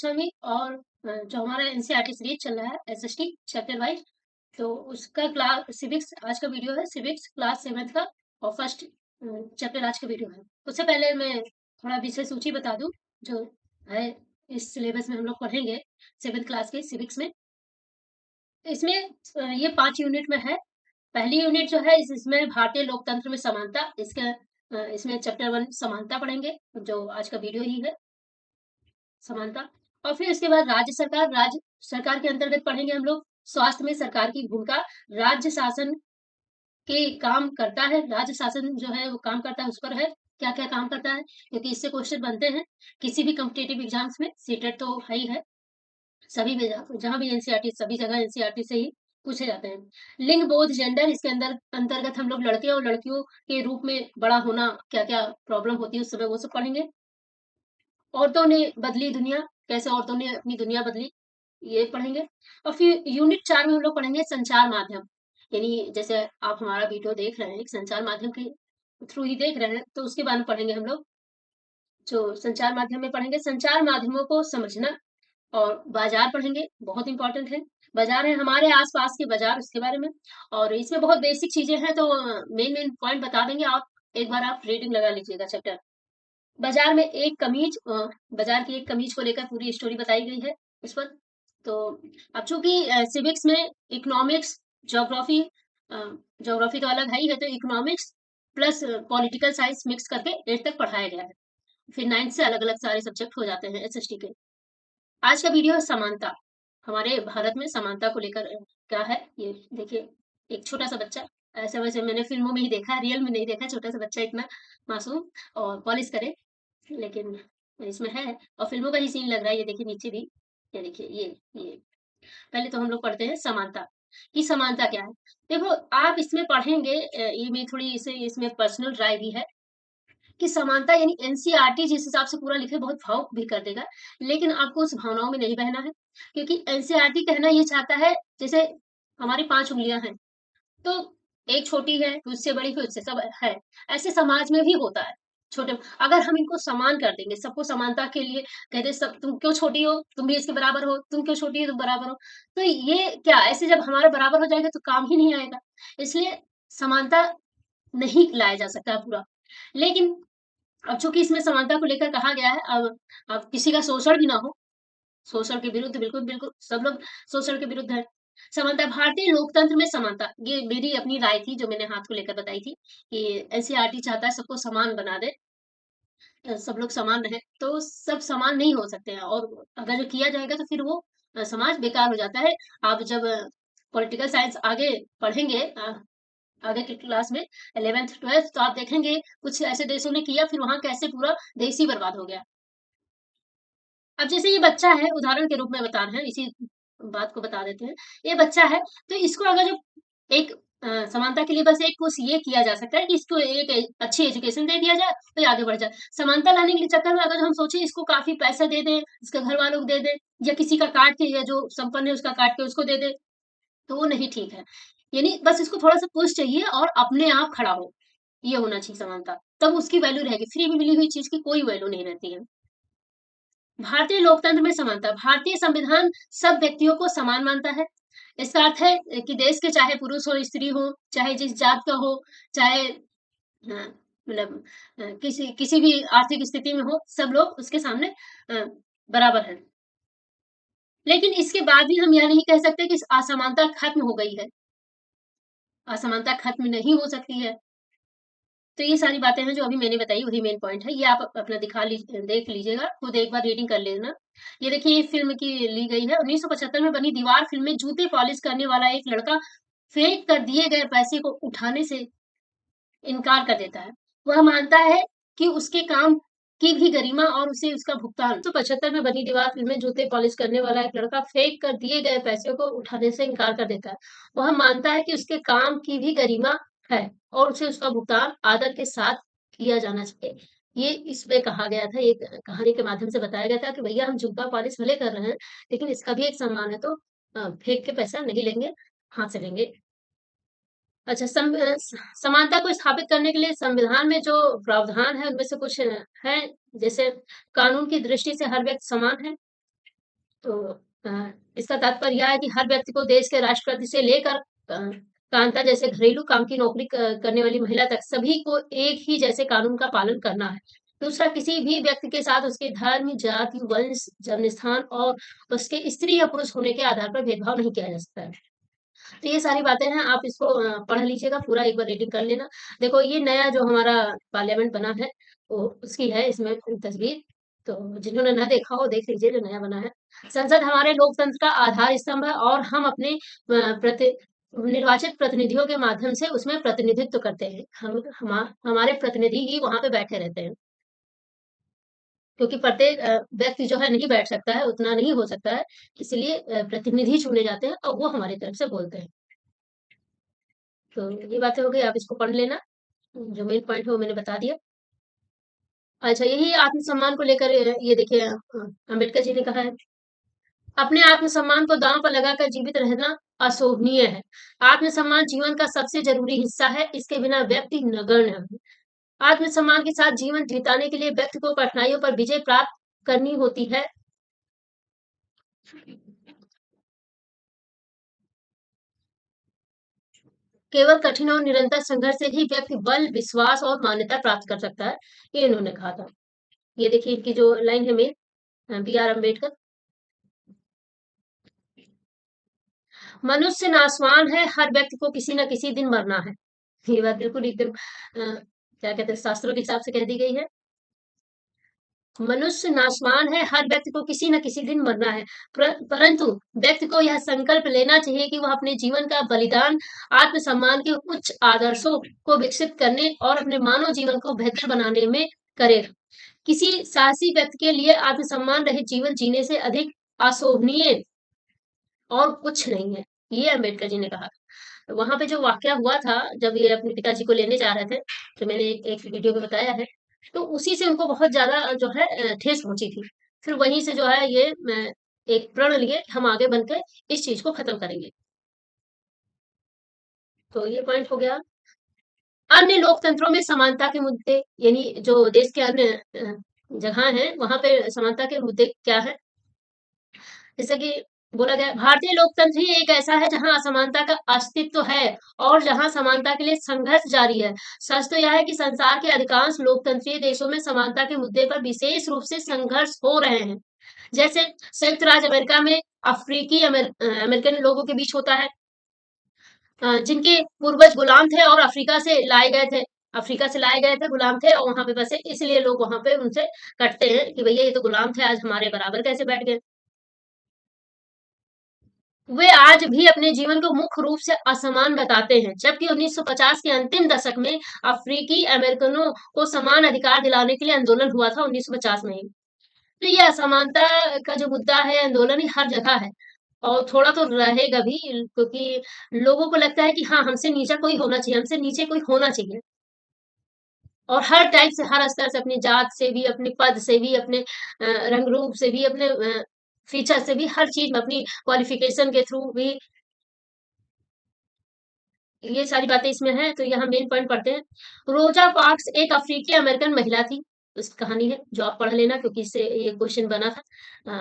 में और जो हमारा एनसीईआरटी सीरीज चल रहा है एसएसटी चैप्टर वाइज, तो उसका क्लास सिविक्स आज का वीडियो है। सिविक्स क्लास 7th का और फर्स्ट चैप्टर आज का वीडियो है। उससे पहले मैं थोड़ा विषय सूची बता दूं जो है इस सिलेबस में हम लोग पढ़ेंगे 7th क्लास के सिविक्स में। इसमें ये 5 यूनिट में है। पहली यूनिट जो है इसमें भारतीय लोकतंत्र में समानता, इसमें चैप्टर 1 समानता पढ़ेंगे जो आज का वीडियो ही है, समानता। और फिर इसके बाद राज्य सरकार के अंतर्गत पढ़ेंगे हम लोग स्वास्थ्य में सरकार की भूमिका। राज्य शासन के काम करता है, राज्य शासन जो है वो काम करता है, उस पर है क्या क्या काम करता है, क्योंकि इससे क्वेश्चन बनते हैं किसी भी कॉम्पिटेटिव एग्जाम्स में। सीटेट तो है ही है, सभी में जहां भी एनसीईआरटी, सभी जगह एनसीईआरटी से ही पूछे जाते हैं। लिंग बोध जेंडर, इसके अंतर्गत हम लोग लड़के और लड़कियों के रूप में बड़ा होना, क्या क्या प्रॉब्लम होती है उस समय वो सब पढ़ेंगे। औरतों ने बदली दुनिया, कैसे औरतों ने अपनी दुनिया बदली, ये पढ़ेंगे। और फिर यूनिट 4 में हम लोग पढ़ेंगे संचार माध्यम, यानी जैसे आप हमारा वीडियो देख रहे हैं एक संचार माध्यम के थ्रू ही देख रहे हैं, तो उसके बारे में पढ़ेंगे हम लोग। जो संचार माध्यम में पढ़ेंगे संचार माध्यमों को समझना, और बाजार पढ़ेंगे, बहुत इंपॉर्टेंट है। बाजार है हमारे आसपास के बाजार, उसके बारे में। और इसमें बहुत बेसिक चीजें हैं, तो मेन मेन पॉइंट बता देंगे। आप एक बार आप रीडिंग लगा लीजिएगा चैप्टर। बाजार में एक कमीज, बाजार की एक कमीज को लेकर पूरी स्टोरी बताई गई है इस पर। तो अब चूंकि सिविक्स में इकोनॉमिक्स, ज्योग्राफी, ज्योग्राफी तो अलग है ही है, तो economics plus political science mix करके 8 तक पढ़ाया गया है। फिर 9 से अलग अलग सारे सब्जेक्ट हो जाते हैं एसएसटी के। आज का वीडियो है समानता। हमारे भारत में समानता को लेकर क्या है ये देखिए। एक छोटा सा बच्चा, ऐसे वैसे मैंने फिल्मों में ही देखा है, रियल में नहीं देखा। छोटा सा बच्चा इतना मासूम और पॉलिश करे, लेकिन इसमें है। और फिल्मों का ही सीन लग रहा है, ये देखिए नीचे भी, ये देखिए ये। पहले तो हम लोग पढ़ते हैं समानता कि समानता क्या है। देखो आप इसमें पढ़ेंगे, ये मैं थोड़ी इसे इसमें पर्सनल राय भी है कि समानता यानी एनसीईआरटी जिस हिसाब से पूरा लिखे बहुत भावुक भी कर देगा, लेकिन आपको उस भावनाओं में नहीं बहना है। क्योंकि एनसीईआरटी कहना ये चाहता है, जैसे हमारी 5 उंगलियां हैं, तो एक छोटी है फिर उससे बड़ी फिर उससे सब है। ऐसे समाज में भी होता है। छोटे, अगर हम इनको समान कर देंगे, सबको समानता के लिए कहते सब, तुम क्यों छोटी हो, तुम भी इसके बराबर हो, तुम क्यों छोटी हो, तुम बराबर हो, तो ये क्या, ऐसे जब हमारे बराबर हो जाएगा तो काम ही नहीं आएगा। इसलिए समानता नहीं लाया जा सकता पूरा। लेकिन अब चूंकि इसमें समानता को लेकर कहा गया है, अब किसी का शोषण भी ना हो, शोषण के विरुद्ध, बिल्कुल बिल्कुल सब लोग शोषण के विरुद्ध है। समानता, भारतीय लोकतंत्र में समानता, ये मेरी अपनी राय थी जो मैंने हाथ को लेकर बताई थी कि एनसीईआरटी चाहता है सबको समान बना दे, सब लोग समान रहे, तो सब समान नहीं हो सकते हैं। और अगर जो किया जाएगा तो फिर वो समाज बेकार हो जाता है। आप जब पॉलिटिकल साइंस आगे पढ़ेंगे, आगे की क्लास में 11th 12th, तो आप देखेंगे कुछ ऐसे देशों ने किया, फिर वहां कैसे पूरा देश ही बर्बाद हो गया। अब जैसे ये बच्चा है, उदाहरण के रूप में बता रहे हैं, इसी बात को बता देते हैं। ये बच्चा है, तो इसको अगर जो एक समानता के लिए बस एक कुछ ये किया जा सकता है कि इसको एक अच्छी एजुकेशन दे दिया जाए तो ये आगे बढ़ जाए। समानता लाने के चक्कर में अगर हम सोचे इसको काफी पैसा दे दें, इसके घर वालों को दे दें, या किसी का काट के, या जो संपन्न है उसका काट के उसको दे दे, तो वो नहीं ठीक है। यानी बस इसको थोड़ा सा पुश चाहिए और अपने आप खड़ा हो, ये होना चाहिए समानता, तब उसकी वैल्यू रहेगी। फ्री में मिली हुई चीज की कोई वैल्यू नहीं रहती है। भारतीय लोकतंत्र में समानता, भारतीय संविधान सब व्यक्तियों को समान मानता है। इसका अर्थ है कि देश के चाहे पुरुष हो, स्त्री हो, चाहे जिस जात का हो, चाहे मतलब किसी किसी भी आर्थिक स्थिति में हो, सब लोग उसके सामने बराबर है। लेकिन इसके बाद भी हम यह नहीं कह सकते कि असमानता खत्म हो गई है। असमानता खत्म नहीं हो सकती है। तो ये सारी बातें हैं जो अभी मैंने बताई, वही मेन पॉइंट है। ये आप अपना देख लीजिएगा, खुद एक बार रीडिंग कर लेना। ये देखिए ये फिल्म की ली गई है। 1975 में बनी दीवार फिल्म में जूते पॉलिश करने वाला एक लड़का फेंक कर दिए गए पैसे को उठाने से इनकार कर देता है। वह मानता है कि उसके काम की भी गरिमा और उसे उसका भुगतान। 1975 में बनी दीवार फिल्म में जूते पॉलिश करने वाला एक लड़का फेंक कर दिए गए पैसे को उठाने से इनकार कर देता है। वह मानता है कि उसके काम की भी गरिमा है और उसे उसका भुगतान आदर के साथ किया जाना चाहिए। ये इसमें कहा गया था, एक कहानी के माध्यम से बताया गया था कि भैया हम जूता पॉलिश भले कर रहे हैं, लेकिन इसका भी एक सम्मान है, तो फेंक के पैसा नहीं लेंगे, हाथ से लेंगे। अच्छा, समानता को स्थापित करने के लिए संविधान में जो प्रावधान है उनमें से कुछ है, जैसे कानून की दृष्टि से हर व्यक्ति समान है, तो इसका तात्पर्य यह है कि हर व्यक्ति को देश के राष्ट्रपति से लेकर कांता जैसे घरेलू काम की नौकरी करने वाली महिला तक सभी को एक ही जैसे कानून का पालन करना है। दूसरा, किसी भी व्यक्ति के साथ उसके धर्म, जाति, वंश, जन्म स्थान और उसके स्त्री या पुरुष होने के आधार पर भेदभाव नहीं किया जा सकता है। तो ये सारी बातें हैं, आप इसको पढ़ लीजिएगा, पूरा एक बार रीडिंग कर लेना। देखो ये नया जो हमारा पार्लियामेंट बना है, वो उसकी है इसमें तस्वीर, तो जिन्होंने ना देखा हो देख लीजिए जो नया बना है। संसद हमारे लोकतंत्र का आधार स्तंभ है और हम अपने निर्वाचित प्रतिनिधियों के माध्यम से उसमें प्रतिनिधित्व करते हैं। हमारे प्रतिनिधि ही वहां पे बैठे रहते हैं, क्योंकि प्रत्येक व्यक्ति जो है नहीं बैठ सकता है, उतना नहीं हो सकता है, इसलिए प्रतिनिधि चुने जाते हैं और वो हमारी तरफ से बोलते हैं। तो ये बातें हो गई, आप इसको पढ़ लेना, जो मेन पॉइंट है वो मैंने बता दिया। अच्छा, यही आत्मसम्मान को लेकर ये देखिए अम्बेडकर जी ने कहा है, अपने आत्मसम्मान को दांव पर लगाकर जीवित रहना अशोभनीय है। आत्मसम्मान जीवन का सबसे जरूरी हिस्सा है, इसके बिना व्यक्ति नगण्य है। आत्मसम्मान के साथ जीवन बिताने के लिए व्यक्ति को कठिनाइयों पर विजय प्राप्त करनी होती है। केवल कठिन और निरंतर संघर्ष से ही व्यक्ति बल, विश्वास और मान्यता प्राप्त कर सकता है, ये इन्होंने कहा था। ये देखिए इनकी जो लाइन है में बी आर अम्बेडकर, मनुष्य नासवान है, हर व्यक्ति को किसी न किसी दिन मरना है। ये बात बिल्कुल एकदम क्या कहते हैं, शास्त्रों के हिसाब से कह दी गई है। मनुष्य नासवान है, हर व्यक्ति को किसी न किसी दिन मरना है। परंतु व्यक्ति को यह संकल्प लेना चाहिए कि वह अपने जीवन का बलिदान आत्मसम्मान के उच्च आदर्शों को विकसित करने और अपने मानव जीवन को बेहतर बनाने में करेगा। किसी साहसी व्यक्ति के लिए आत्मसम्मान रहित जीवन जीने से अधिक अशोभनीय और कुछ नहीं है, ये अम्बेडकर जी ने कहा। वहां पे जो वाकया हुआ था, जब ये अपने पिताजी को लेने जा रहे थे, तो मैंने एक वीडियो में बताया है, तो उसी से उनको बहुत ज्यादा जो है ठेस पहुंची थी। फिर वहीं से जो है ये एक प्रण लिए कि हम आगे बनकर इस चीज को खत्म करेंगे। तो ये पॉइंट हो गया। अन्य लोकतंत्रों में समानता के मुद्दे, यानी जो देश के अन्य जगह हैं वहां पे समानता के मुद्दे क्या है, जैसे कि बोला गया, भारतीय लोकतंत्र ही एक ऐसा है जहां असमानता का अस्तित्व है और जहां समानता के लिए संघर्ष जारी है। सच तो यह है कि संसार के अधिकांश लोकतंत्रीय देशों में समानता के मुद्दे पर विशेष रूप से संघर्ष हो रहे हैं। जैसे संयुक्त राज्य अमेरिका में अमेरिकन लोगों के बीच होता है, जिनके पूर्वज गुलाम थे और अफ्रीका से लाए गए थे, गुलाम थे और वहां पे बसे, इसलिए लोग वहां पे उनसे कटते हैं कि भैया ये तो गुलाम थे, आज हमारे बराबर कैसे बैठ गए। वे आज भी अपने जीवन को मुख्य रूप से असमान बताते हैं, जबकि 1950 के अंतिम दशक में अफ्रीकी अमेरिकनों को समान अधिकार दिलाने के लिए आंदोलन हुआ था 1950 में ही। तो ये असमानता का जो मुद्दा है, आंदोलन ही हर जगह है और थोड़ा तो रहेगा भी, क्योंकि लोगों को लगता है कि हाँ, हमसे नीचा कोई होना चाहिए, हमसे नीचे कोई होना चाहिए। और हर टाइप से, हर स्तर से, अपनी जात से भी, अपने पद से भी, अपने रंग रूप से भी, अपने फीचर से भी, हर चीज में अपनी क्वालिफिकेशन के थ्रू भी, ये सारी बातें इसमें हैं। तो यहाँ मेन पॉइंट पढ़ते हैं। रोजा पार्क्स एक अफ्रीकी अमेरिकन महिला थी, उस कहानी है जो आप पढ़ लेना, क्योंकि इससे ये क्वेश्चन बना था,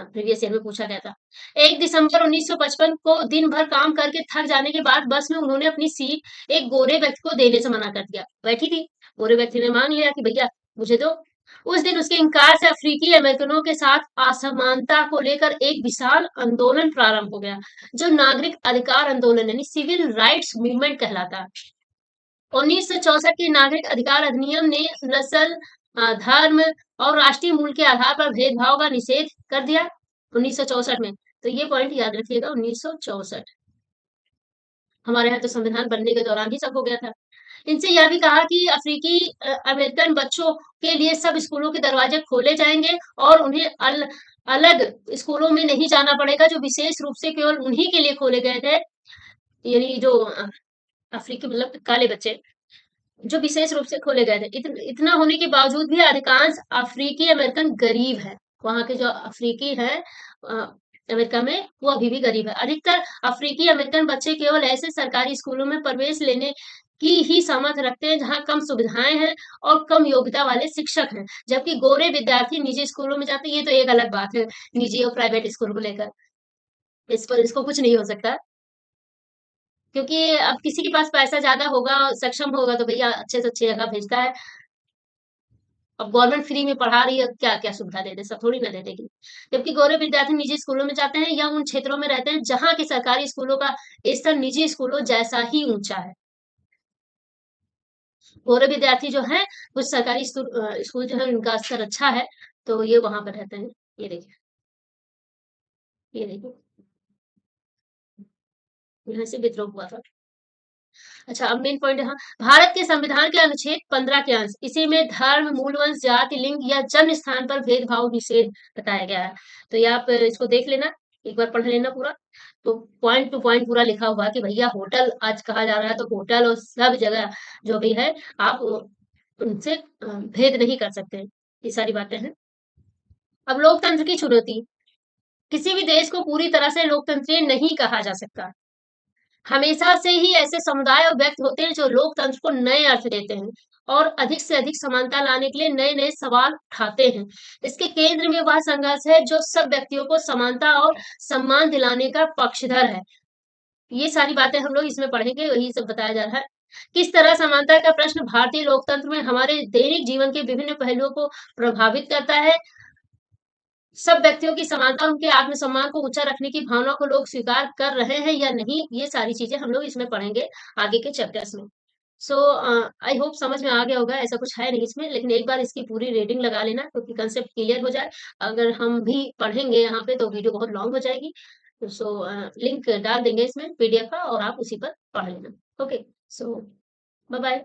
प्रीवियस ईयर में पूछा गया था। 1 दिसंबर 1955 को दिन भर काम करके थक जाने के बाद बस में उन्होंने अपनी सीट एक गोरे व्यक्ति को देने से मना कर दिया। बैठी थी, गोरे व्यक्ति ने मांग लिया कि भैया मुझे दो। उस दिन उसके इनकार से अफ्रीकी अमेरिकनों के साथ असमानता को लेकर एक विशाल आंदोलन प्रारंभ हो गया, जो नागरिक अधिकार आंदोलन यानी सिविल राइट्स मूवमेंट कहलाता है। 1964 के नागरिक अधिकार अधिनियम ने नस्ल, धर्म और राष्ट्रीय मूल के आधार पर भेदभाव का निषेध कर दिया 1964 में। तो ये पॉइंट याद रखिएगा, 1964। हमारे यहाँ तो संविधान बनने के दौरान ही सब हो गया था। इनसे यह भी कहा कि अफ्रीकी अमेरिकन बच्चों के लिए सब स्कूलों के दरवाजे खोले जाएंगे और उन्हें अलग स्कूलों में नहीं जाना पड़ेगा, जो विशेष रूप से केवल उन्हीं के लिए खोले गए थे, यानी जो अफ्रीकी मतलब काले बच्चे, जो विशेष रूप से खोले गए थे। इतना होने के बावजूद भी अधिकांश अफ्रीकी अमेरिकन गरीब है। वहां के जो अफ्रीकी है अमेरिका में, वो अभी भी गरीब है। अधिकतर अफ्रीकी अमेरिकन बच्चे केवल ऐसे सरकारी स्कूलों में प्रवेश लेने की ही सामर्थ्य रखते हैं, जहाँ कम सुविधाएँ हैं और कम योग्यता वाले शिक्षक हैं। जबकि गोरे विद्यार्थी निजी स्कूलों में जाते हैं, ये तो एक अलग बात है, निजी और प्राइवेट स्कूल को लेकर। इस पर इसको कुछ नहीं हो सकता, क्योंकि अब किसी के पास पैसा ज़्यादा होगा, सक्षम होगा तो भैया अच्छे से अच्छी जगह भेजता है। अब गवर्नमेंट फ्री में पढ़ा रही है, क्या-क्या सुविधा दे दे, सब थोड़ी ना दे देगी। जबकि गोरे विद्यार्थी निजी स्कूलों में जाते हैं या उन क्षेत्रों में रहते हैं, जहाँ के सरकारी स्कूलों का स्तर निजी स्कूलों जैसा ही ऊँचा है। गोरे विद्यार्थी जो हैं, कुछ सरकारी स्कूल जो है उनका स्तर अच्छा है, तो ये वहाँ पे रहते हैं। ये देखिए, ये देखिए, यहाँ से विद्रोह हुआ था। अच्छा, अब मेन पॉइंट यहाँ, भारत के संविधान के अनुच्छेद 15 के अंश, इसी में धर्म, मूलवंश, जाति, लिंग या जन्म स्थान पर भेदभाव निषेध बताया गया है। तो ये आप इसको देख लेना, एक बार पढ़ लेना पूरा। तो पॉइंट टू पॉइंट पूरा लिखा हुआ है कि भैया होटल आज कहा जा रहा है, तो होटल और सब जगह जो भी है, आप उनसे भेद नहीं कर सकते। ये सारी बातें हैं। अब लोकतंत्र की चुनौती, किसी भी देश को पूरी तरह से लोकतंत्रीय नहीं कहा जा सकता। हमेशा से ही ऐसे समुदाय और व्यक्ति होते हैं जो लोकतंत्र को नए अर्थ देते हैं और अधिक से अधिक समानता लाने के लिए नए नए सवाल उठाते हैं। इसके केंद्र में वह संघर्ष है जो सब व्यक्तियों को समानता और सम्मान दिलाने का पक्षधर है। ये सारी बातें हम लोग इसमें पढ़ेंगे, वही सब बताया जा रहा है। किस तरह समानता का प्रश्न भारतीय लोकतंत्र में हमारे दैनिक जीवन के विभिन्न पहलुओं को प्रभावित करता है। सब व्यक्तियों की समानता, उनके आत्मसम्मान को ऊँचा रखने की भावना को लोग स्वीकार कर रहे हैं या नहीं, ये सारी चीज़ें हम लोग इसमें पढ़ेंगे आगे के चैप्टर्स में। सो आई होप समझ में आ गया होगा, ऐसा कुछ है नहीं इसमें, लेकिन एक बार इसकी पूरी रीडिंग लगा लेना क्योंकि कंसेप्ट क्लियर हो जाए। अगर हम भी पढ़ेंगे यहाँ पे तो वीडियो बहुत लॉन्ग हो जाएगी। सो लिंक डाल देंगे इसमें पीडीएफ का और आप उसी पर पढ़ लेना। ओके, सो बाय-बाय।